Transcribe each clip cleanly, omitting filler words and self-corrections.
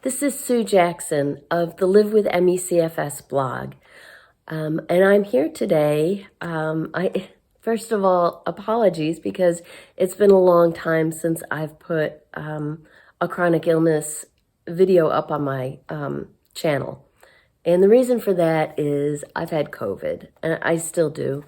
This is Sue Jackson of the Live with MECFS blog. And I'm here today. First of all, apologies because it's been a long time since I've put a chronic illness video up on my channel. And the reason for that is I've had COVID, and I still do.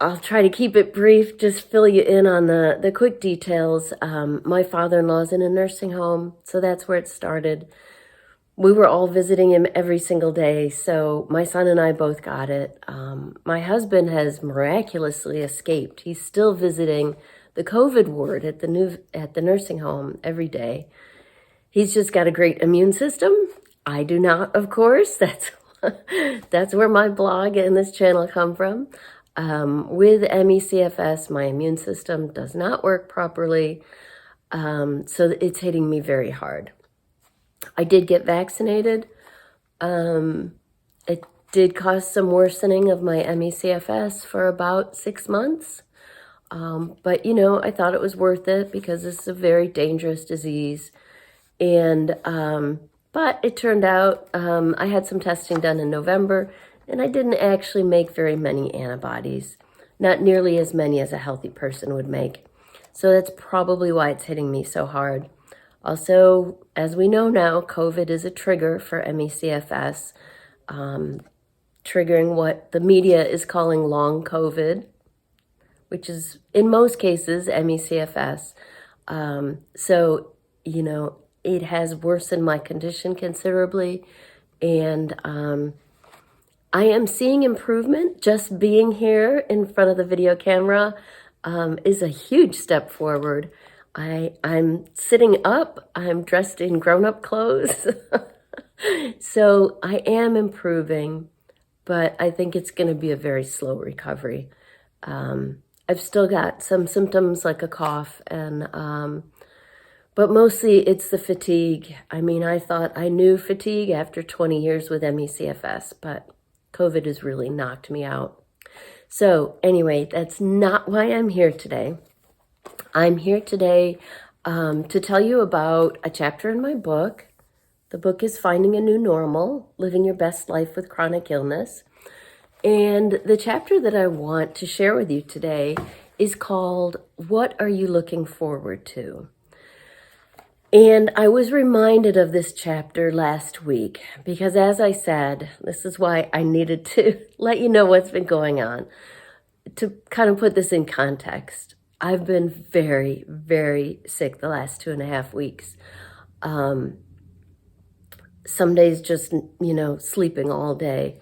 I'll try to keep it brief, just fill you in on the quick details. My father-in-law's in a nursing home, so that's where it started. We were all visiting him every single day, so my son and I both got it. My husband has miraculously escaped. He's still visiting the COVID ward at the nursing home every day. He's just got a great immune system. I do not, of course. That's where my blog and this channel come from. With MECFS, my immune system does not work properly, so it's hitting me very hard. I did get vaccinated. It did cause some worsening of my MECFS for about 6 months, but I thought it was worth it because this is a very dangerous disease. And but it turned out I had some testing done in November, and I didn't actually make very many antibodies, not nearly as many as a healthy person would make. So that's probably why it's hitting me so hard. Also, as we know now, COVID is a trigger for MECFS, triggering what the media is calling long COVID, which is in most cases MECFS. So, it has worsened my condition considerably, and I am seeing improvement. Just being here in front of the video camera is a huge step forward. I'm sitting up. I'm dressed in grown-up clothes. So I am improving, but I think it's going to be a very slow recovery. I've still got some symptoms like a cough, but mostly it's the fatigue. I thought I knew fatigue after 20 years with MECFS, but COVID has really knocked me out. So anyway, that's not why I'm here today. I'm here today to tell you about a chapter in my book. The book is Finding a New Normal, Living Your Best Life with Chronic Illness. And the chapter that I want to share with you today is called, What Are You Looking Forward to? And I was reminded of this chapter last week because, as I said, this is why I needed to let you know what's been going on. To kind of put this in context, I've been very, very sick the last 2.5 weeks. Some days just, sleeping all day.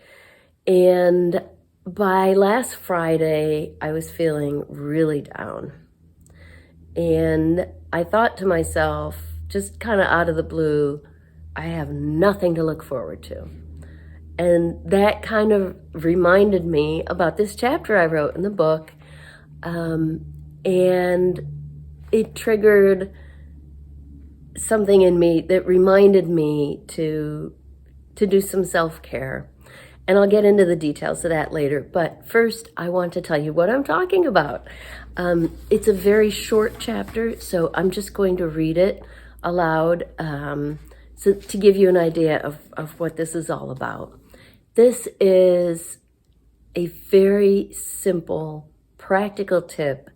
And by last Friday, I was feeling really down. And I thought to myself, just kind of out of the blue, I have nothing to look forward to. And that kind of reminded me about this chapter I wrote in the book. And it triggered something in me that reminded me to do some self-care. And I'll get into the details of that later. But first, I want to tell you what I'm talking about. It's a very short chapter, so I'm just going to read it aloud so to give you an idea of what this is all about. This is a very simple, practical tip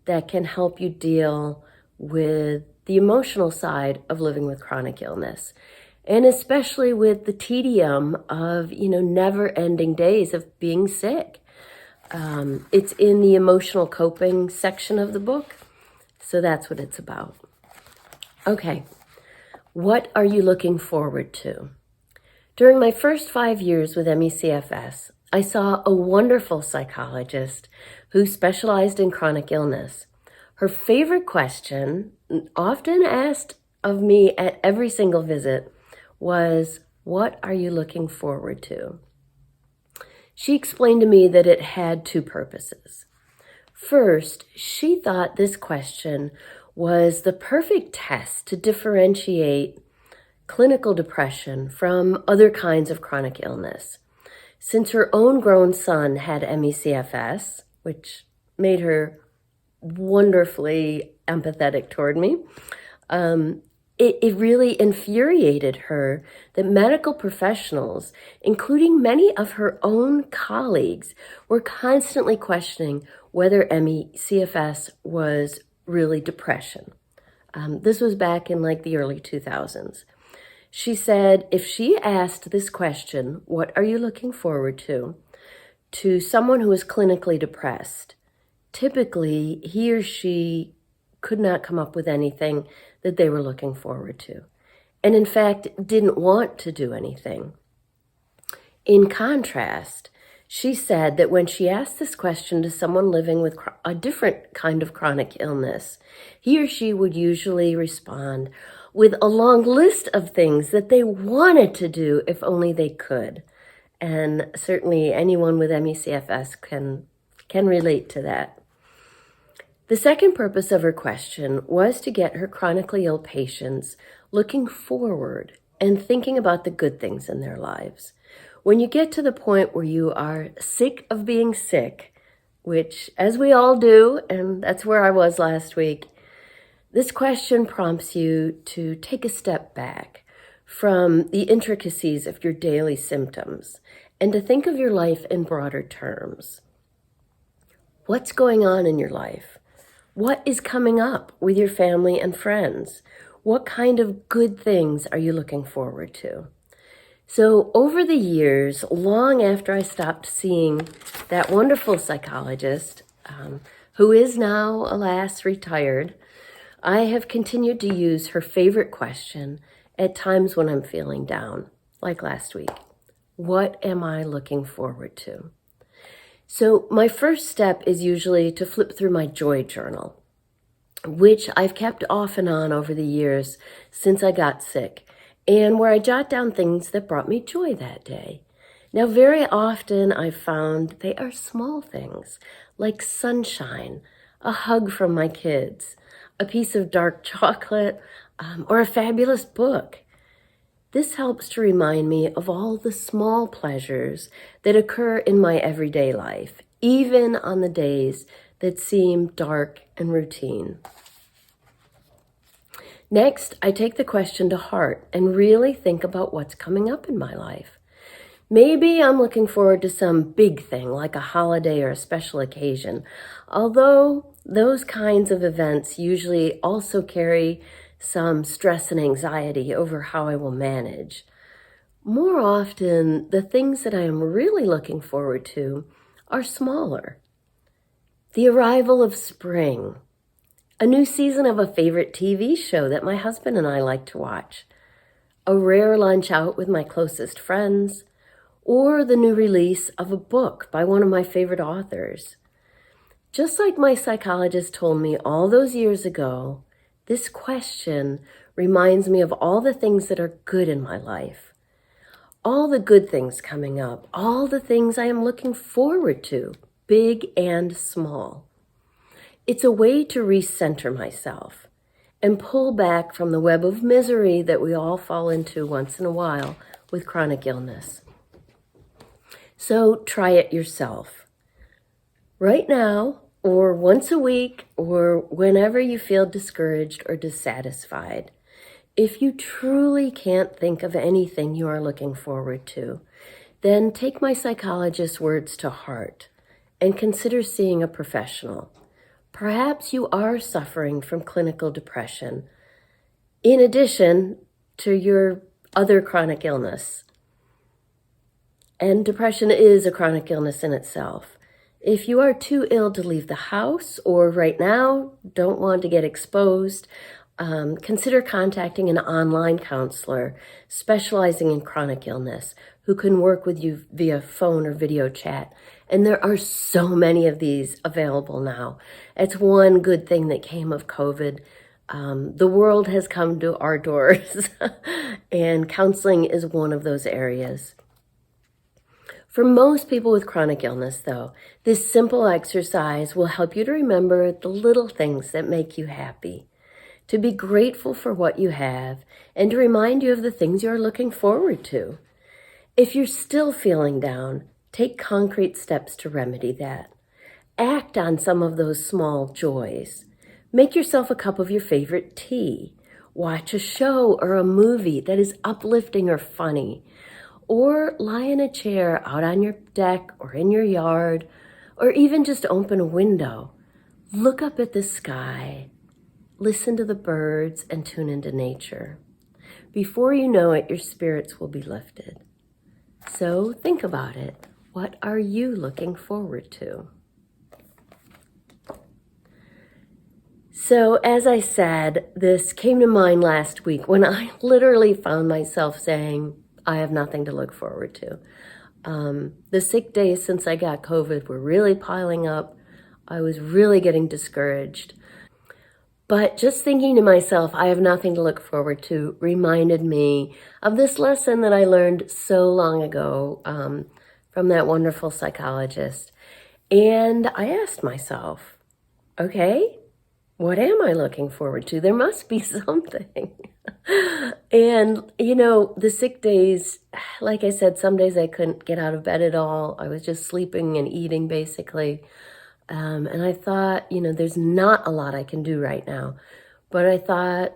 that can help you deal with the emotional side of living with chronic illness, and especially with the tedium of, never-ending days of being sick. It's in the emotional coping section of the book, so that's what it's about. Okay, what are you looking forward to? During my first 5 years with MECFS, I saw a wonderful psychologist who specialized in chronic illness. Her favorite question, often asked of me at every single visit, was, what are you looking forward to? She explained to me that it had two purposes. First, she thought this question was the perfect test to differentiate clinical depression from other kinds of chronic illness. Since her own grown son had MECFS, which made her wonderfully empathetic toward me, it really infuriated her that medical professionals, including many of her own colleagues, were constantly questioning whether ME/CFS was really depression. This was back in like the early 2000s. She said if she asked this question, what are you looking forward to someone who is clinically depressed, typically he or she could not come up with anything that they were looking forward to, and in fact didn't want to do anything. In contrast, she said that when she asked this question to someone living with a different kind of chronic illness, he or she would usually respond with a long list of things that they wanted to do if only they could. And certainly anyone with ME/CFS can relate to that. The second purpose of her question was to get her chronically ill patients looking forward and thinking about the good things in their lives. When you get to the point where you are sick of being sick, which as we all do, and that's where I was last week, this question prompts you to take a step back from the intricacies of your daily symptoms and to think of your life in broader terms. What's going on in your life? What is coming up with your family and friends? What kind of good things are you looking forward to? So over the years, long after I stopped seeing that wonderful psychologist, who is now, alas, retired, I have continued to use her favorite question at times when I'm feeling down, like last week. What am I looking forward to? So my first step is usually to flip through my joy journal, which I've kept off and on over the years since I got sick, and where I jot down things that brought me joy that day. Now, very often I've found they are small things, like sunshine, a hug from my kids, a piece of dark chocolate, or a fabulous book. This helps to remind me of all the small pleasures that occur in my everyday life, even on the days that seem dark and routine. Next, I take the question to heart and really think about what's coming up in my life. Maybe I'm looking forward to some big thing like a holiday or a special occasion, although those kinds of events usually also carry some stress and anxiety over how I will manage. More often, the things that I am really looking forward to are smaller. The arrival of spring, a new season of a favorite TV show that my husband and I like to watch, a rare lunch out with my closest friends, or the new release of a book by one of my favorite authors. Just like my psychologist told me all those years ago, this question reminds me of all the things that are good in my life, all the good things coming up, all the things I am looking forward to, big and small. It's a way to recenter myself and pull back from the web of misery that we all fall into once in a while with chronic illness. So try it yourself. Right now, or once a week, or whenever you feel discouraged or dissatisfied. If you truly can't think of anything you are looking forward to, then take my psychologist's words to heart and consider seeing a professional. Perhaps you are suffering from clinical depression, in addition to your other chronic illness. And depression is a chronic illness in itself. If you are too ill to leave the house, or right now don't want to get exposed, consider contacting an online counselor specializing in chronic illness who can work with you via phone or video chat. And there are so many of these available now. It's one good thing that came of COVID. The world has come to our doors, and counseling is one of those areas. For most people with chronic illness, though, this simple exercise will help you to remember the little things that make you happy, to be grateful for what you have, and to remind you of the things you are looking forward to. If you're still feeling down, take concrete steps to remedy that. Act on some of those small joys. Make yourself a cup of your favorite tea, Watch a show or a movie that is uplifting or funny. Or lie in a chair out on your deck or in your yard, or even just open a window. Look up at the sky, listen to the birds, and tune into nature. Before you know it, your spirits will be lifted. So think about it. What are you looking forward to? So as I said, this came to mind last week when I literally found myself saying, I have nothing to look forward to. The sick days since I got COVID were really piling up. I was really getting discouraged. But just thinking to myself, I have nothing to look forward to, reminded me of this lesson that I learned so long ago from that wonderful psychologist. And I asked myself, okay, what am I looking forward to? There must be something. And, you know, the sick days, like I said, some days I couldn't get out of bed at all. I was just sleeping and eating, basically. And I thought, you know, there's not a lot I can do right now. But I thought,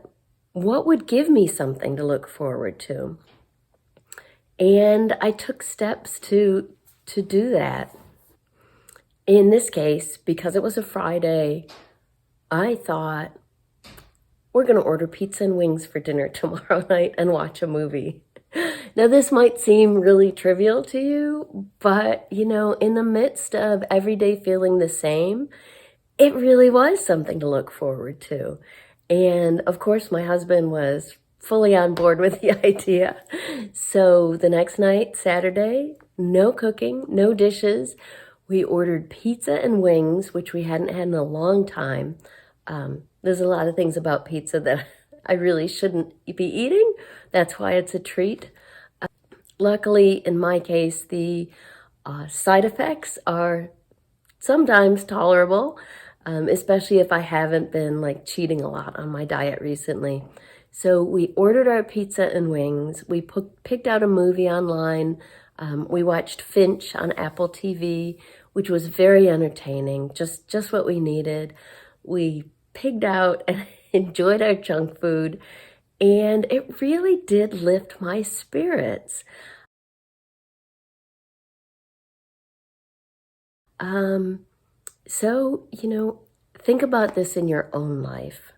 what would give me something to look forward to? And I took steps to do that. In this case, because it was a Friday, I thought, we're going to order pizza and wings for dinner tomorrow night and watch a movie. Now, this might seem really trivial to you, but, you know, in the midst of every day feeling the same, it really was something to look forward to. And, of course, my husband was fully on board with the idea. So the next night, Saturday, no cooking, no dishes. We ordered pizza and wings, which we hadn't had in a long time. There's a lot of things about pizza that I really shouldn't be eating. That's why it's a treat. Luckily, in my case, the side effects are sometimes tolerable, especially if I haven't been like cheating a lot on my diet recently. So we ordered our pizza and wings. We picked out a movie online. We watched Finch on Apple TV, which was very entertaining, just what we needed. We pigged out and enjoyed our junk food, and it really did lift my spirits. So, you know, think about this in your own life.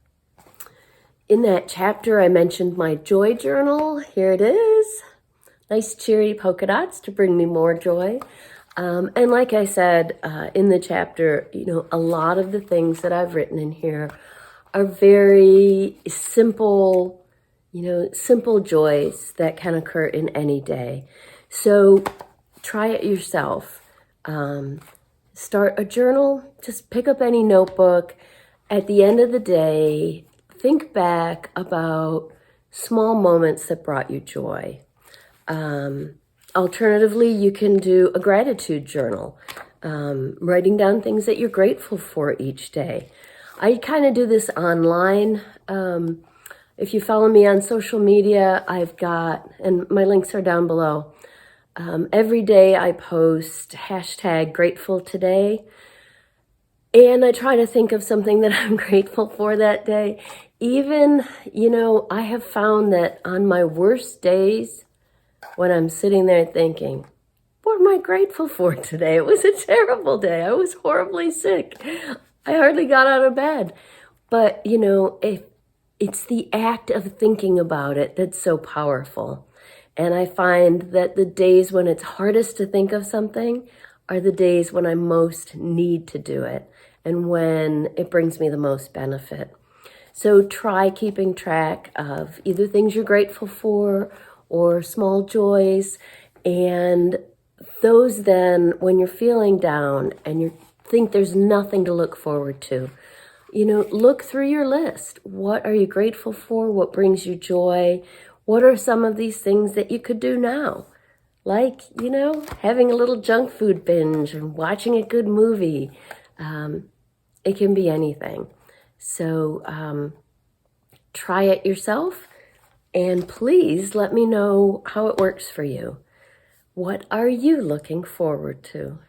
In that chapter, I mentioned my joy journal. Here it is. Nice cheery polka dots to bring me more joy. And like I said in the chapter, you know, a lot of the things that I've written in here are very simple, you know, simple joys that can occur in any day. So try it yourself. Start a journal, just pick up any notebook. At the end of the day, think back about small moments that brought you joy. Alternatively, you can do a gratitude journal, writing down things that you're grateful for each day. I kind of do this online. If you follow me on social media, I've got, and my links are down below. Every day I post #grateful_today, and I try to think of something that I'm grateful for that day. Even, you know, I have found that on my worst days, when I'm sitting there thinking, what am I grateful for today? It was a terrible day. I was horribly sick. I hardly got out of bed. But, you know, it's the act of thinking about it that's so powerful. And I find that the days when it's hardest to think of something are the days when I most need to do it and when it brings me the most benefit. So try keeping track of either things you're grateful for or small joys, and those then, when you're feeling down and you think there's nothing to look forward to, you know, look through your list. What are you grateful for? What brings you joy? What are some of these things that you could do now? Like, you know, having a little junk food binge and watching a good movie. It can be anything. So try it yourself. And please let me know how it works for you. What are you looking forward to?